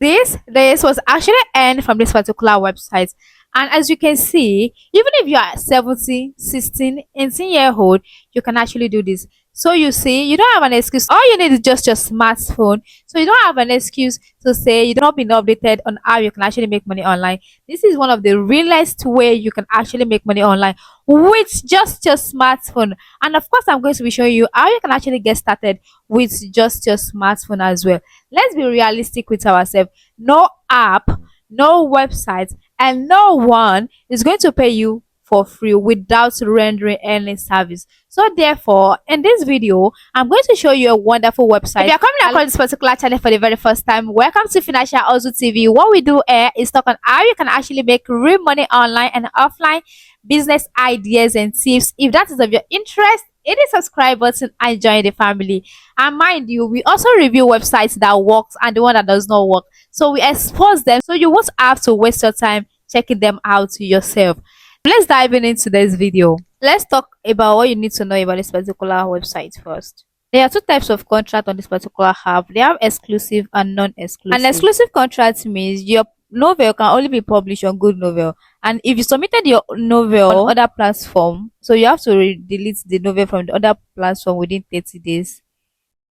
This was actually earned from this particular website. And as you can see, even if you are 17, 16, 18-year old, you can actually do this. So you see, you don't have an excuse. All you need is just your smartphone. So you don't have an excuse to say you don't been updated on how you can actually make money online. This is one of the realest way you can actually make money online with just your smartphone. And of course, I'm going to be showing you how you can actually get started with just your smartphone as well. Let's be realistic with ourselves. No app, no website, and no one is going to pay you for free without rendering any service. So therefore, in this video, I'm going to show you a wonderful website. If you're coming across this particular channel for the very first time, welcome to Financial Hustle TV. What we do here is talk on how you can actually make real money online and offline, business ideas and tips. If that is of your interest, hit the subscribe button and join the family. And mind you, we also review websites that works and the one that does not work. So we expose them so you won't have to waste your time checking them out yourself. Let's dive into this video. Let's talk about what you need to know about this particular website first. There are two types of contract on this particular app. They have exclusive and non-exclusive. An exclusive contract means your novel can only be published on Good Novel, and if you submitted your novel on other platform, so you have to delete the novel from the other platform within 30 days.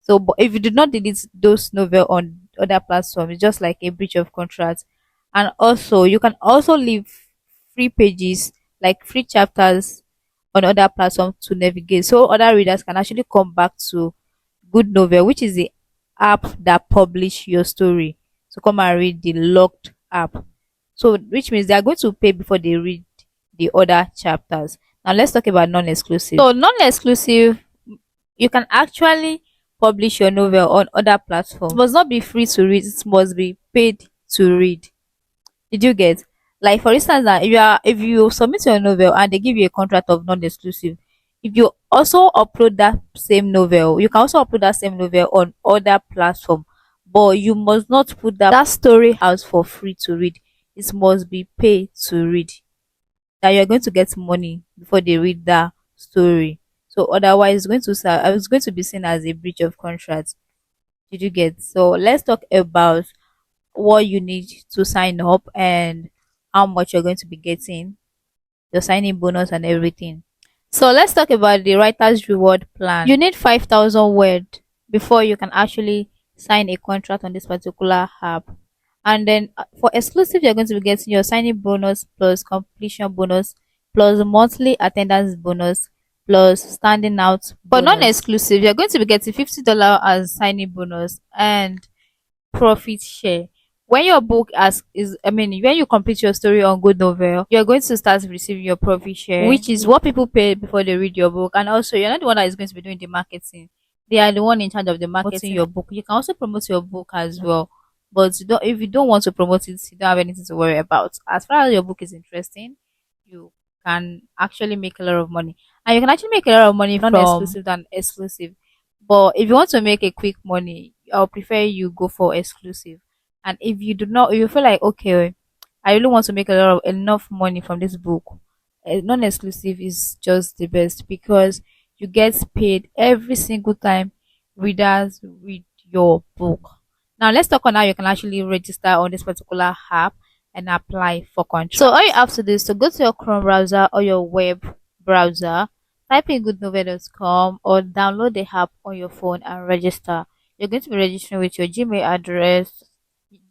So but if you do not delete those novel on other platform, it's just like a breach of contract. And also you can also leave free pages, like free chapters, on other platforms to navigate, so other readers can actually come back to Good Novel, which is the app that publish your story, to come and read the locked app. So which means they are going to pay before they read the other chapters. Now let's talk about non-exclusive. So non-exclusive, you can actually publish your novel on other platforms. It must not be free to read, it must be paid to read. Did you get? Like for instance, that if you submit your novel and they give you a contract of non-exclusive, if you also upload that same novel, you can also upload that same novel on other platform, but you must not put that story out for free to read. It must be paid to read. That you're going to get money before they read that story. So otherwise, it's going to be seen as a breach of contract. Did you get? So let's talk about what you need to sign up and how much you're going to be getting, your signing bonus and everything. So let's talk about the writer's reward plan. You need 5,000 word before you can actually sign a contract on this particular app. And then for exclusive, you're going to be getting your signing bonus plus completion bonus plus monthly attendance bonus plus standing out. But non-exclusive, you're going to be getting $50 as signing bonus and profit share. When your book when you complete your story on Good Novel, you're going to start receiving your profit share, which is what people pay before they read your book. And also, you're not the one that is going to be doing the marketing. They are the one in charge of the marketing your book. You can also promote your book as well. But if you don't want to promote it, you don't have anything to worry about. As far as your book is interesting, you can actually make a lot of money. And you can actually make a lot of money from non-exclusive than exclusive. But if you want to make a quick money, I'll prefer you go for exclusive. And if you do not, if you feel like, okay, I really want to make enough money from this book, non-exclusive is just the best because you get paid every single time readers read your book. Now let's talk on how you can actually register on this particular app and apply for contract. So all you have to do is to go to your Chrome browser or your web browser, type in goodnovel.com or download the app on your phone and register. You're going to be registering with your Gmail address,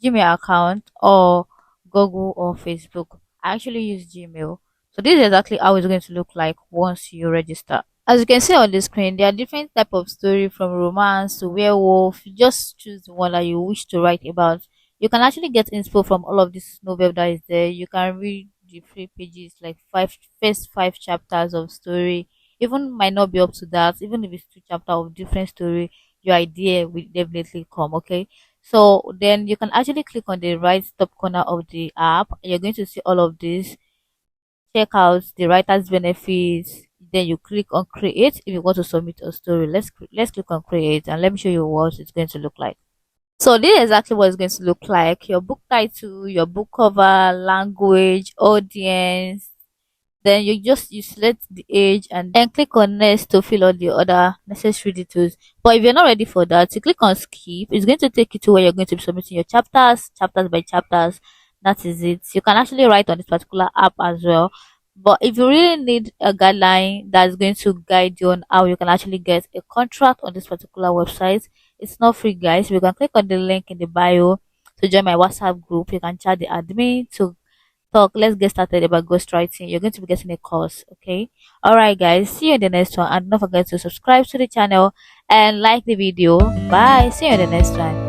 Gmail account, or Google or Facebook. I actually use Gmail. So this is exactly how it's going to look like once you register. As you can see on the screen, there are different type of story from romance to werewolf. You just choose the one that you wish to write about. You can actually get info from all of this novel that is there. You can read the free pages, like first five chapters of story. Even might not be up to that. Even if it's two chapters of different story, your idea will definitely come. Okay. So then you can actually click on the right top corner of the app. You're going to see all of this. Check out the writer's benefits. Then you click on create if you want to submit a story. Let's click on create and let me show you what it's going to look like. So this is exactly what it's going to look like. Your book title, your book cover, language, audience, Then you select the age and then click on next to fill out the other necessary details. But if you're not ready for that, you click on skip. It's going to take you to where you're going to be submitting your chapters by chapters. That is it. You can actually write on this particular app as well. But if you really need a guideline that's going to guide you on how you can actually get a contract on this particular website, it's not free, guys. You can click on the link in the bio to join my WhatsApp group. You can chat the admin to talk. Let's get started about ghostwriting. You're going to be getting a course, okay? All right, guys. See you in the next one, and don't forget to subscribe to the channel and like the video. Bye. See you in the next one.